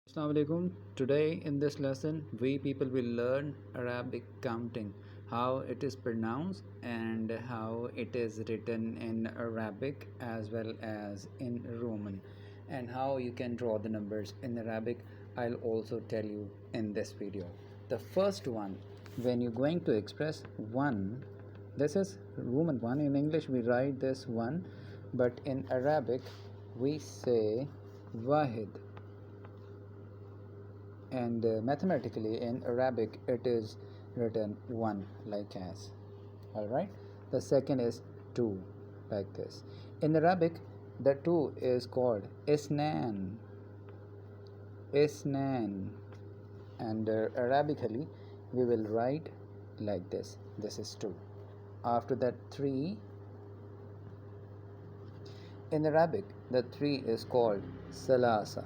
Assalamu alaikum. Today in this lesson we people will learn Arabic counting, how it is pronounced and how it is written in Arabic as well as in Roman, and how you can draw the numbers in Arabic. I'll also tell you in this video. The first one, when you're going to express 1, this is Roman 1. In English we write this 1, but in Arabic we say wahid, and mathematically in Arabic it is written 1 like as. All right, the second is 2 like this. In Arabic the 2 is called isnan, and Arabically we will write like this is 2. After that 3. In Arabic the 3 is called salasa.